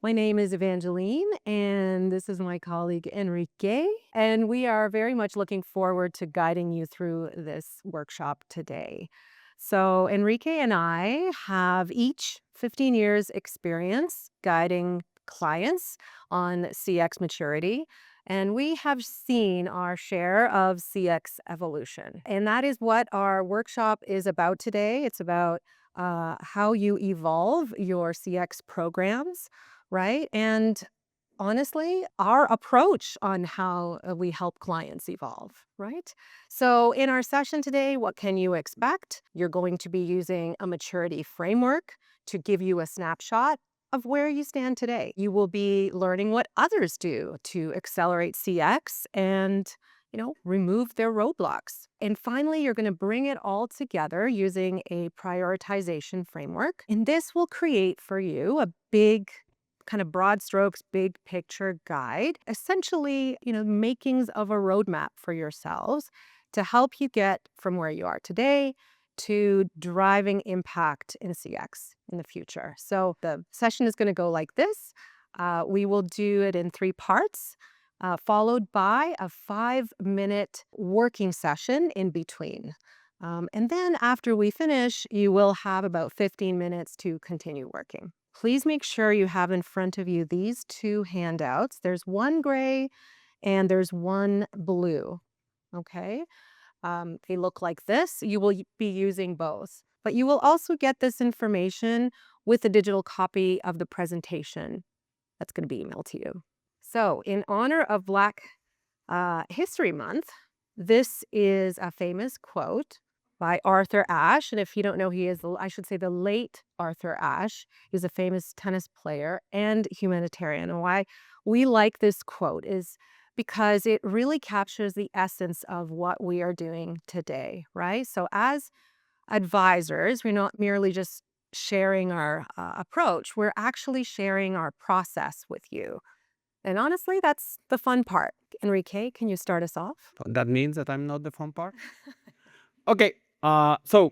My name is Evangeline, and this is my colleague Enrique. And we are very much looking forward to guiding you through this workshop today. So, Enrique and I have each 15 years' experience guiding clients on CX maturity. And we have seen our share of CX evolution. And that is what our workshop is about today. It's about how you evolve your CX programs, right? And honestly, our approach on how we help clients evolve, right? So, in our session today, what can you expect? You're going to be using a maturity framework to give you a snapshot of where you stand today. You will be learning what others do to accelerate CX and remove their roadblocks. And finally, you're going to bring it all together using a prioritization framework. And this will create for you a big kind of broad strokes, big picture guide, essentially, makings of a roadmap for yourselves to help you get from where you are today to driving impact in CX in the future. So the session is going to go like this. We will do it in 3 parts, followed by a 5-minute working session in between. And then after we finish, you will have about 15 minutes to continue working. Please make sure you have in front of you these 2 handouts. There's one gray and there's one blue. Okay. They look like this. You will be using both, but you will also get this information with a digital copy of the presentation that's going to be emailed to you. So, in honor of Black History Month, this is a famous quote by Arthur Ashe. And if you don't know, he is, I should say, the late Arthur Ashe. He was a famous tennis player and humanitarian. And why we like this quote is because it really captures the essence of what we are doing today, right? So, as advisors, we're not merely just sharing our approach, we're actually sharing our process with you. And honestly, that's the fun part. Enrique, can you start us off? That means that I'm not the fun part? Okay, so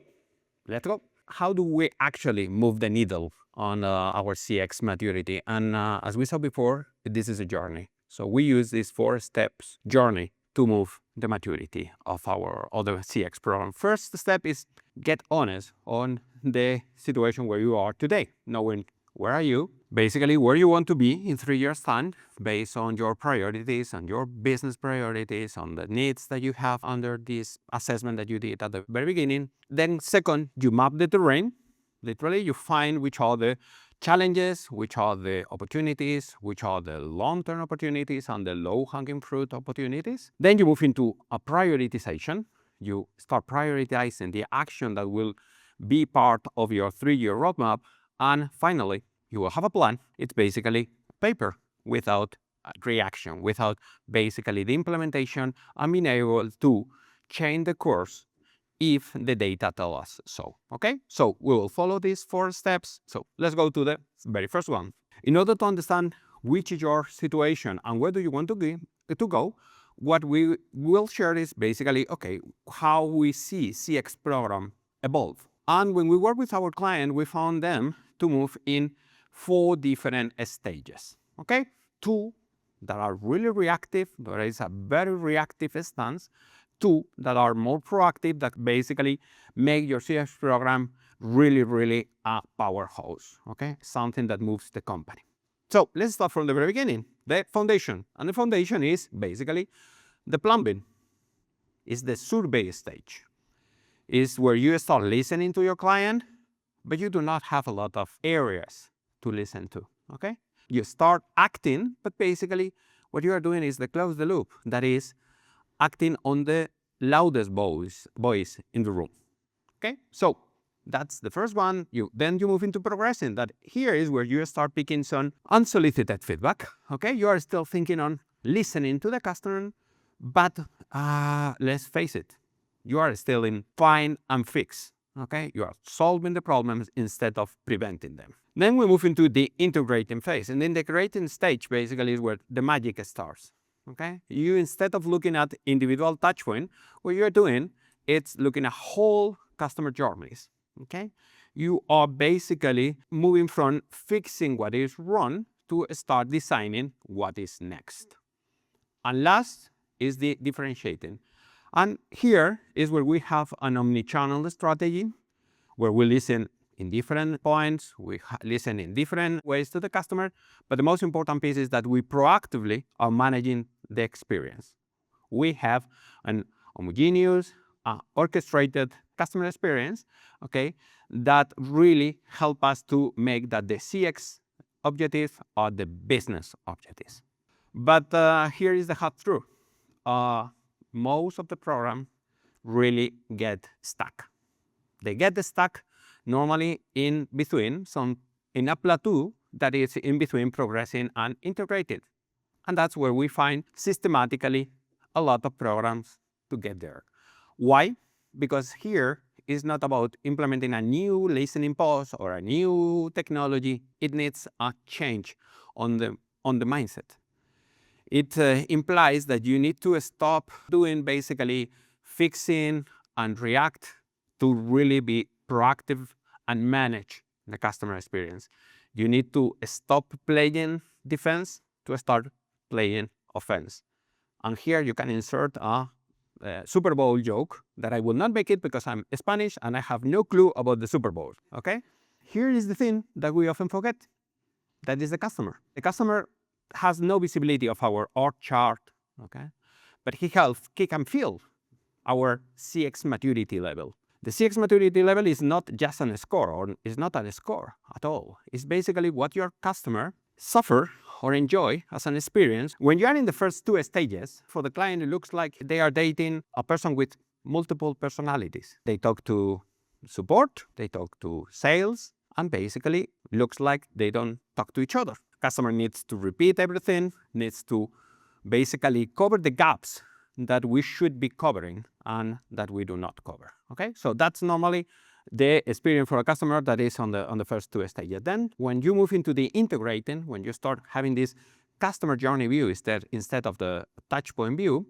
let's go. How do we actually move the needle on our CX maturity? And as we saw before, this is a journey. So we use this 4 steps journey to move the maturity of our other CX program. First step is get honest on the situation where you are today, knowing where are you, basically where you want to be in 3 years' time, based on your priorities and your business priorities, on the needs that you have under this assessment that you did at the very beginning. Then second, you map the terrain. Literally, you find which are the challenges, which are the opportunities, which are the long-term opportunities and the low-hanging fruit opportunities. Then you move into a prioritization. You start prioritizing the action that will be part of your 3-year roadmap. And finally, you will have a plan. It's basically paper without reaction, without basically the implementation and being able to change the course if the data tell us so. Okay, so we will follow these 4 steps. So let's go to the very first one. In order to understand which is your situation and where do you want to go, what we will share is basically, okay, how we see CX program evolve. And when we work with our client, we found them to move in 4 different stages. Okay, 2 that are really reactive, there is a very reactive stance, 2 that are more proactive, that basically make your CX program really a powerhouse, okay? Something that moves the company. So let's start from the very beginning, the foundation. And the foundation is basically the plumbing, is the survey stage. Is where you start listening to your client, but you do not have a lot of areas to listen to, okay? You start acting, but basically what you are doing is the close the loop. That is acting on the loudest voice in the room, okay? So that's the first one. Then you move into progressing. That here is where you start picking some unsolicited feedback, okay? You are still thinking on listening to the customer, but let's face it, you are still in find and fix, okay? You are solving the problems instead of preventing them. Then we move into the integrating phase. And the integrating stage basically is where the magic starts, okay? You, instead of looking at individual touch point, what you're doing, it's looking at whole customer journeys, okay? You are basically moving from fixing what is wrong to start designing what is next. And last is the differentiating. And here is where we have an omnichannel strategy, where we listen in different points, we listen in different ways to the customer, but the most important piece is that we proactively are managing the experience. We have an homogeneous, orchestrated customer experience, okay, that really help us to make that the CX objectives are the business objectives. But here is the hard truth. Most of the program really get stuck. They get stuck normally in between, in a plateau that is in between progressing and integrated. And that's where we find systematically a lot of programs to get there. Why? Because here is not about implementing a new listening pause or a new technology. It needs a change on the mindset. It implies that you need to stop doing basically fixing and react to really be proactive and manage the customer experience. You need to stop playing defense to start playing offense. And here you can insert a Super Bowl joke that I will not make it because I'm Spanish and I have no clue about the Super Bowl, okay? Here is the thing that we often forget. That is the customer. The customer has no visibility of our org chart, okay? But he can feel our CX maturity level. The CX maturity level is not just a score, or is not a score at all. It's basically what your customer suffer or enjoy as an experience. When you are in the first two stages, for the client, it looks like they are dating a person with multiple personalities. They talk to support, they talk to sales, and basically looks like they don't talk to each other. Customer needs to repeat everything, needs to basically cover the gaps that we should be covering and that we do not cover. Okay, so that's normally the experience for a customer that is on the first two stages. Then when you move into the integrating, when you start having this customer journey view instead of the touch point view,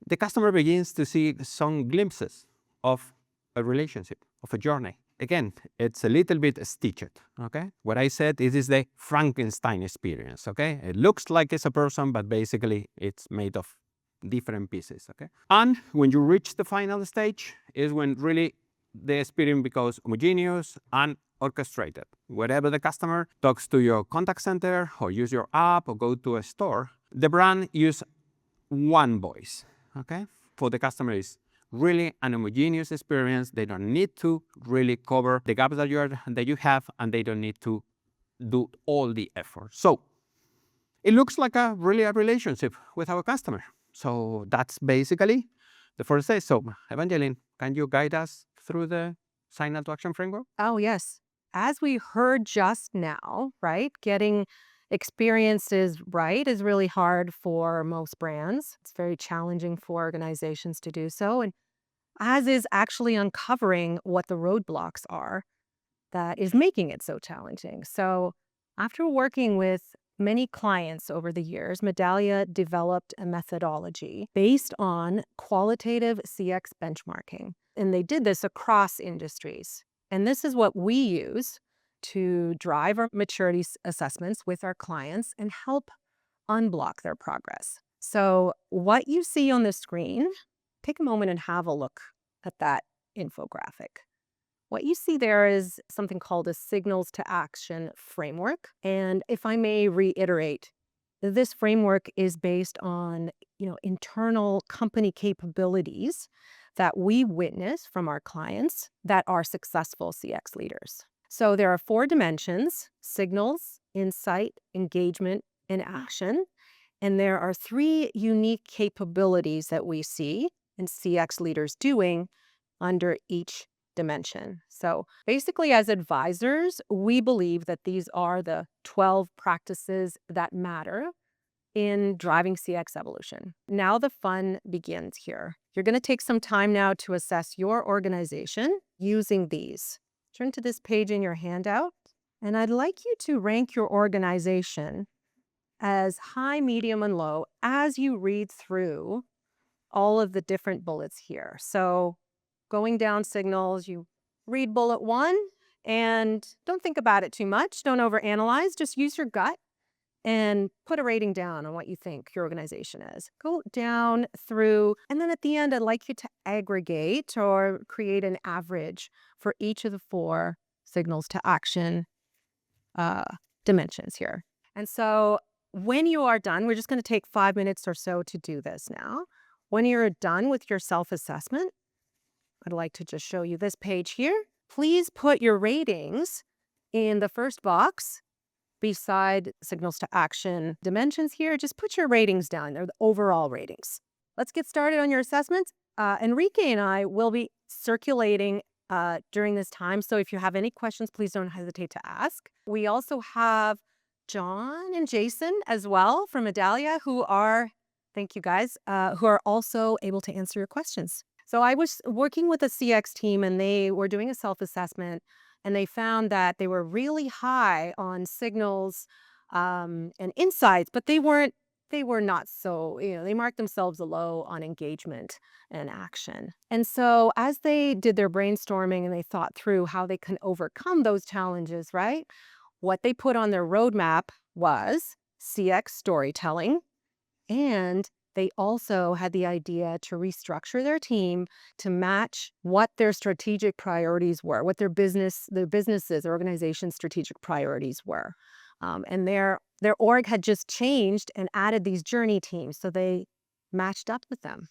the customer begins to see some glimpses of a relationship, of a journey. Again, it's a little bit stitched, okay? What I said is the Frankenstein experience, okay? It looks like it's a person, but basically it's made of different pieces, okay? And when you reach the final stage is when really the experience becomes homogeneous and orchestrated. Wherever the customer talks to your contact center or use your app or go to a store, the brand use one voice, okay? For the customer is really an homogeneous experience. They don't need to really cover the gaps that you have, and they don't need to do all the effort. So it looks like a relationship with our customer. So that's basically the first stage. So Evangeline, can you guide us through the signal to action framework? Oh, yes. As we heard just now, right, getting experiences right is really hard for most brands. It's very challenging for organizations to do so. And as is actually uncovering what the roadblocks are that is making it so challenging. So after working with many clients over the years, Medallia developed a methodology based on qualitative CX benchmarking. And they did this across industries. And this is what we use to drive our maturity assessments with our clients and help unblock their progress. So what you see on the screen, take a moment and have a look at that infographic. What you see there is something called a signals to action framework. And if I may reiterate, this framework is based on, internal company capabilities that we witness from our clients that are successful CX leaders. So there are 4 dimensions: signals, insight, engagement, and action. And there are 3 unique capabilities that we see in CX leaders doing under each dimension. So basically, as advisors, we believe that these are the 12 practices that matter in driving CX evolution. Now the fun begins here. You're going to take some time now to assess your organization using these. Turn to this page in your handout, and I'd like you to rank your organization as high, medium, and low as you read through all of the different bullets here. So going down signals, you read bullet 1 and don't think about it too much. Don't overanalyze. Just use your gut and put a rating down on what you think your organization is. Go down through, and then at the end, I'd like you to aggregate or create an average for each of the 4 signals to action uh, dimensions here. And so when you are done, we're just going to take 5 minutes or so to do this now. When you're done with your self-assessment, I'd like to just show you this page here. Please put your ratings in the first box beside signals to action dimensions here. Just put your ratings down. They're the overall ratings. Let's get started on your assessments. Enrique and I will be circulating during this time. So if you have any questions, please don't hesitate to ask. We also have John and Jason as well from Medallia who are, thank you guys, who are also able to answer your questions. So I was working with a CX team and they were doing a self-assessment and they found that they were really high on signals and insights, but they were not so, they marked themselves low on engagement and action. And so as they did their brainstorming and they thought through how they can overcome those challenges, right? What they put on their roadmap was CX storytelling, and they also had the idea to restructure their team to match what their strategic priorities were, what their businesses, organization's strategic priorities were. And their org had just changed and added these journey teams. So they matched up with them,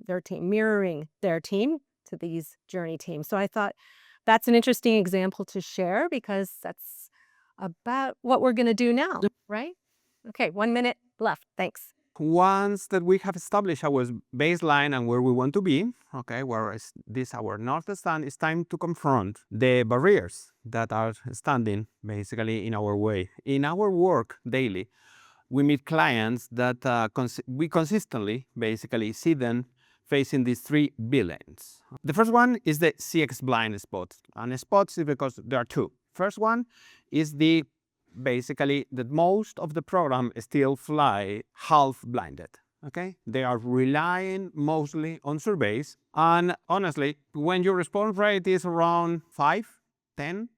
their team, mirroring their team to these journey teams. So I thought that's an interesting example to share because that's about what we're going to do now, right? Okay, 1 minute left. Thanks. Once that we have established our baseline and where we want to be, okay, where is this our North Star, it's time to confront the barriers that are standing basically in our way. In our work daily, we meet clients that we consistently basically see them facing these 3 villains. The first one is the CX blind spot. And spots is because there are 2. First one is the basically that most of the program still fly half blinded. Okay, they are relying mostly on surveys, and honestly, when your response rate is around 5, 10,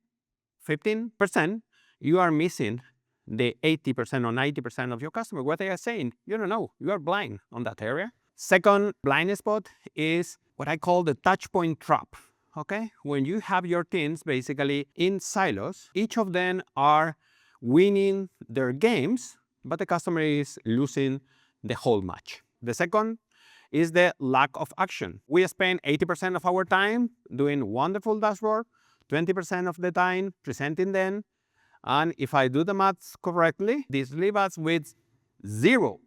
15%, you are missing the 80% or 90% of your customers. What they are saying, you don't know, you are blind on that area. Second blind spot is what I call the touch point trap. Okay, when you have your teams basically in silos, each of them are winning their games, but the customer is losing the whole match. The second is the lack of action. We spend 80% of our time doing wonderful dashboard, 20% of the time presenting them, and if I do the maths correctly, this leaves us with 0%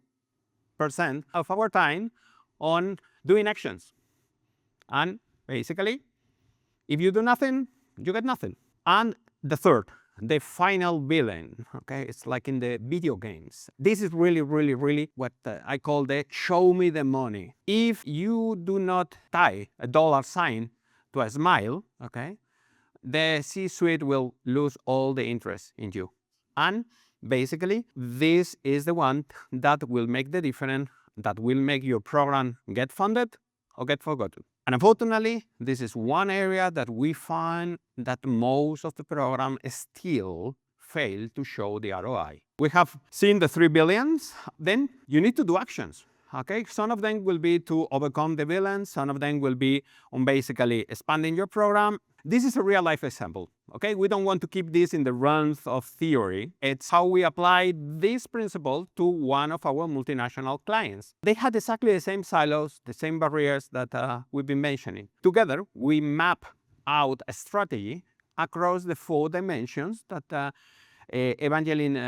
of our time on doing actions. And basically, if you do nothing, you get nothing. And the third, the final villain, okay, it's like in the video games. This is really what I call the show me the money. If you do not tie a dollar sign to a smile, okay, the C-suite will lose all the interest in you. And basically, this is the one that will make the difference, that will make your program get funded or get forgotten. And unfortunately, this is one area that we find that most of the program still fail to show the ROI. We have seen the 3 billions, then you need to do actions. Okay, some of them will be to overcome the villains, some of them will be on basically expanding your program. This is a real life example. Okay, we don't want to keep this in the realms of theory. It's how we apply this principle to one of our multinational clients. They had exactly the same silos, the same barriers that we've been mentioning. Together, we map out a strategy across the 4 dimensions that Evangeline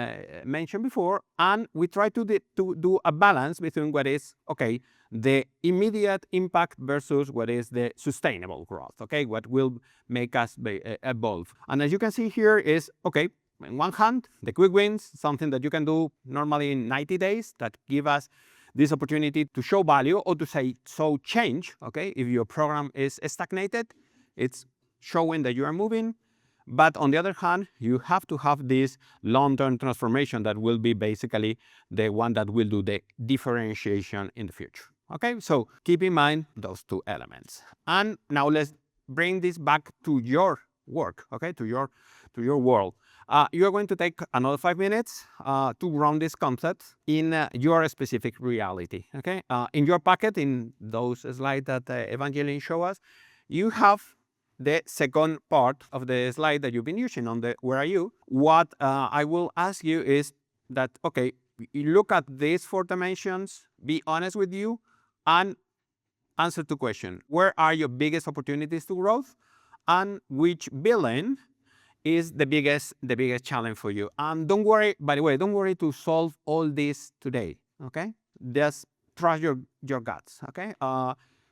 mentioned before, and we try to do a balance between what is, okay, the immediate impact versus what is the sustainable growth, okay, what will make us evolve. And as you can see here is, okay, on one hand, the quick wins, something that you can do normally in 90 days that give us this opportunity to show value or to say, so change, okay, if your program is stagnated, it's showing that you are moving. But on the other hand, you have to have this long-term transformation that will be basically the one that will do the differentiation in the future. Okay, so keep in mind those 2 elements. And now let's bring this back to your work, okay, to your world. You are going to take another 5 minutes to run this concept in your specific reality. Okay. In your packet, in those slides that Evangeline showed us, you have the second part of the slide that you've been using on the where are you. What I will ask you is that, okay, you look at these 4 dimensions, be honest with you, and answer to question. Where are your biggest opportunities to growth? And which villain is the biggest challenge for you? And don't worry, by the way, don't worry to solve all this today. Okay? Just trust your guts. Okay?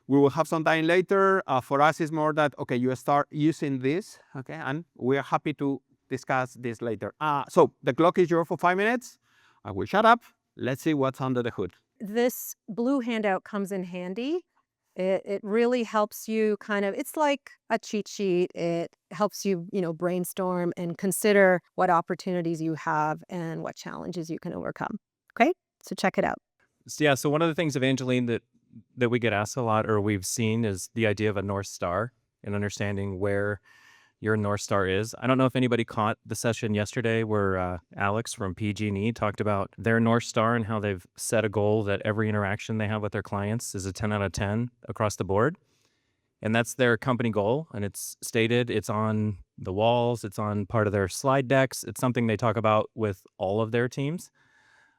We will have some time later. For us, it's more that, okay, you start using this. Okay? And we are happy to discuss this later. So the clock is yours for 5 minutes. I will shut up. Let's see what's under the hood. This blue handout comes in handy. It really helps you it's like a cheat sheet. It helps you, brainstorm and consider what opportunities you have and what challenges you can overcome. Okay? So check it out. So one of the things, Evangeline, that we get asked a lot or we've seen is the idea of a North Star and understanding where your North Star is. I don't know if anybody caught the session yesterday where Alex from PG&E talked about their North Star and how they've set a goal that every interaction they have with their clients is a 10 out of 10 across the board. And that's their company goal. And it's stated, it's on the walls, it's on part of their slide decks. It's something they talk about with all of their teams.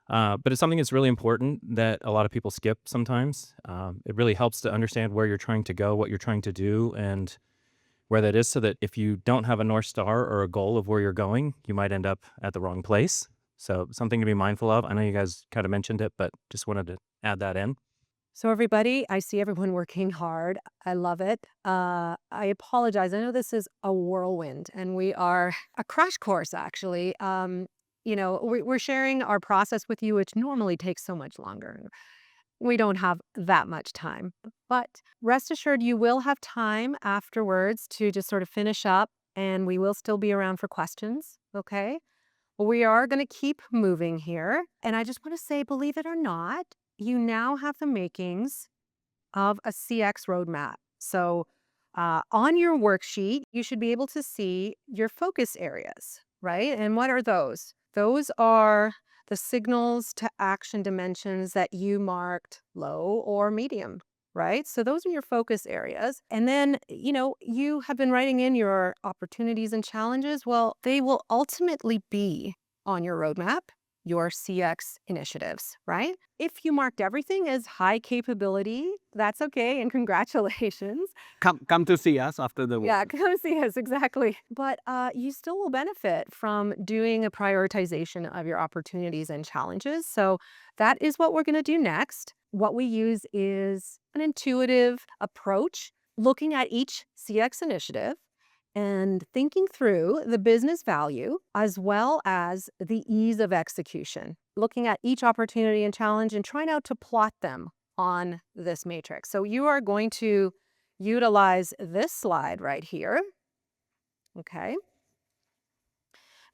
But it's something that's really important that a lot of people skip sometimes. It really helps to understand where you're trying to go, what you're trying to do, and where that is, so that if you don't have a North Star or a goal of where you're going, you might end up at the wrong place. So something to be mindful of. I know you guys kind of mentioned it, but just wanted to add that in. So everybody, I see everyone working hard. I love it. I apologize. I know this is a whirlwind and we are a crash course, actually. We're sharing our process with you, which normally takes so much longer. We don't have that much time, but rest assured you will have time afterwards to just sort of finish up, and we will still be around for questions. Okay. We are going to keep moving here. And I just want to say, believe it or not, you now have the makings of a CX roadmap. So on your worksheet, you should be able to see your focus areas, right? And what are those? Those are the signals to action dimensions that you marked low or medium, right? So those are your focus areas. And then, you have been writing in your opportunities and challenges. Well, they will ultimately be on your roadmap, your CX initiatives, right? If you marked everything as high capability, that's okay, and congratulations. Come to see us after the work. Yeah, come see us, exactly. But you still will benefit from doing a prioritization of your opportunities and challenges. So that is what we're going to do next. What we use is an intuitive approach, looking at each CX initiative and thinking through the business value as well as the ease of execution, looking at each opportunity and challenge and trying out to plot them on this matrix. So you are going to utilize this slide right here, okay?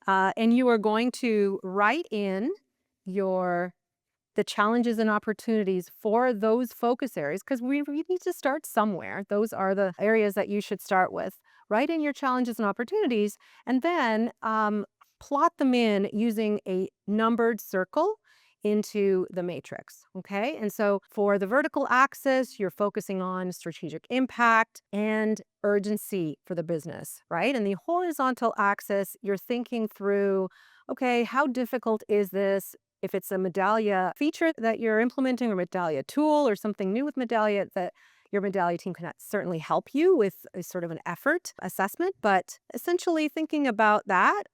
And you are going to write in the challenges and opportunities for those focus areas, because we need to start somewhere. Those are the areas that you should start with. Write in your challenges and opportunities, and then plot them in using a numbered circle into the matrix, okay? And so for the vertical axis, you're focusing on strategic impact and urgency for the business, right? And the horizontal axis, you're thinking through, okay, how difficult is this? If it's a Medallia feature that you're implementing, or Medallia tool, or something new with Medallia, that your Medallia team can certainly help you with a sort of an effort assessment, but essentially thinking about that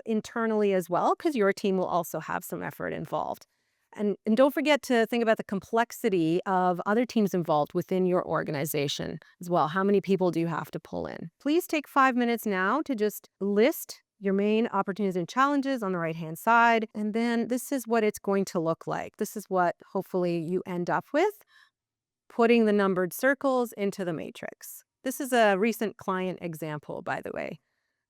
internally as well, because your team will also have some effort involved. And don't forget to think about the complexity of other teams involved within your organization as well. How many people do you have to pull in? Please take 5 minutes now to just list your main opportunities and challenges on the right-hand side. And then this is what it's going to look like. This is what hopefully you end up with, putting the numbered circles into the matrix. This is a recent client example, by the way.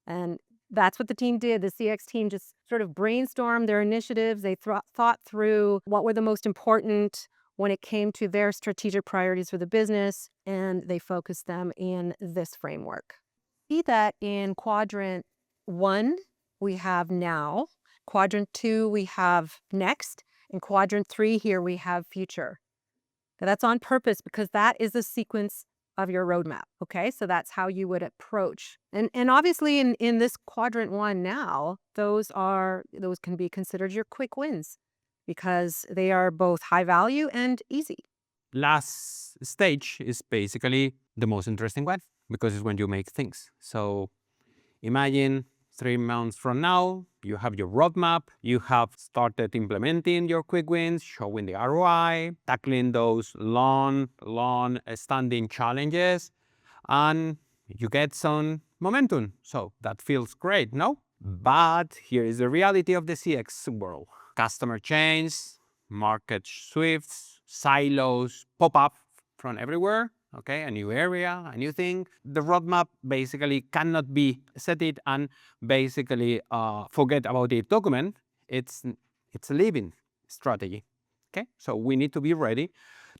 And that's what the team did. The CX team just sort of brainstormed their initiatives. They thought through what were the most important when it came to their strategic priorities for the business, and they focused them in this framework. See that in quadrant 1, we have now. Quadrant 2, we have next. In quadrant 3 here, we have future. Now, that's on purpose because that is the sequence of your roadmap. Okay, so that's how you would approach. And obviously in this quadrant 1 now, those can be considered your quick wins because they are both high value and easy. Last stage is basically the most interesting one because it's when you make things. So imagine 3 months from now, you have your roadmap, you have started implementing your quick wins, showing the ROI, tackling those long standing challenges, and you get some momentum. So that feels great, no? But here is the reality of the CX world. Customer change, market shifts, silos pop up from everywhere. Okay, a new area, a new thing. The roadmap basically cannot be set it and basically forget about it document. It's a living strategy. Okay, so we need to be ready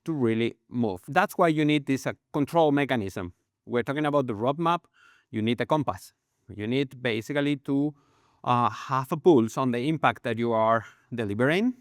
to really move. That's why you need this control mechanism. We're talking about the roadmap. You need a compass. You need basically to have a pulse on the impact that you are delivering,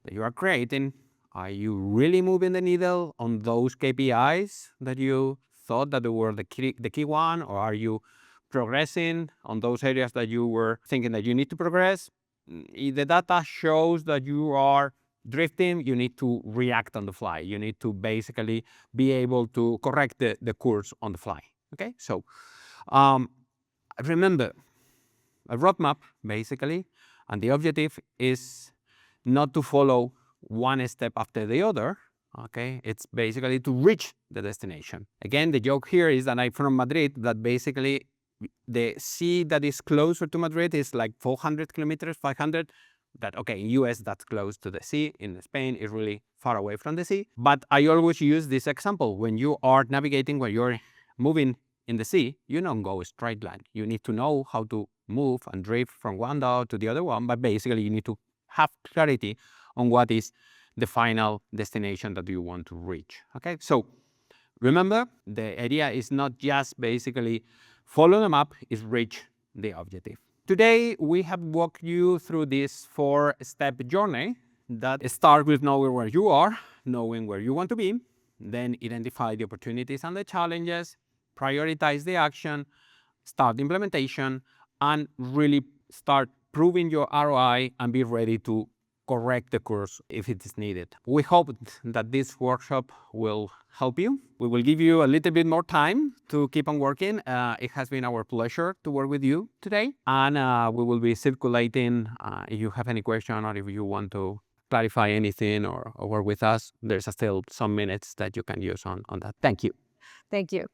that you are creating. Are you really moving the needle on those KPIs that you thought that they were the key one, or are you progressing on those areas that you were thinking that you need to progress? If the data shows that you are drifting, you need to react on the fly. You need to basically be able to correct the course on the fly. Okay, so remember a roadmap basically, and the objective is not to follow one step after the other. Okay, it's basically to reach the destination. Again, the joke here is that I'm from Madrid, that basically the sea that is closer to Madrid is like 400 kilometers, 500. That, okay, in US that's close to the sea. In Spain it's really far away from the sea. But I always use this example. When you are navigating, when you're moving in the sea, you don't go a straight line. You need to know how to move and drift from one dot to the other one, but basically you need to have clarity on what is the final destination that you want to reach. Okay, so remember, the idea is not just basically follow the map, is reach the objective. Today, we have walked you through this 4-step journey that starts with knowing where you are, knowing where you want to be, then identify the opportunities and the challenges, prioritize the action, start the implementation, and really start proving your ROI and be ready to correct the course if it is needed. We hope that this workshop will help you. We will give you a little bit more time to keep on working. It has been our pleasure to work with you today, and we will be circulating. If you have any question or if you want to clarify anything or work with us, there's still some minutes that you can use on that. Thank you. Thank you.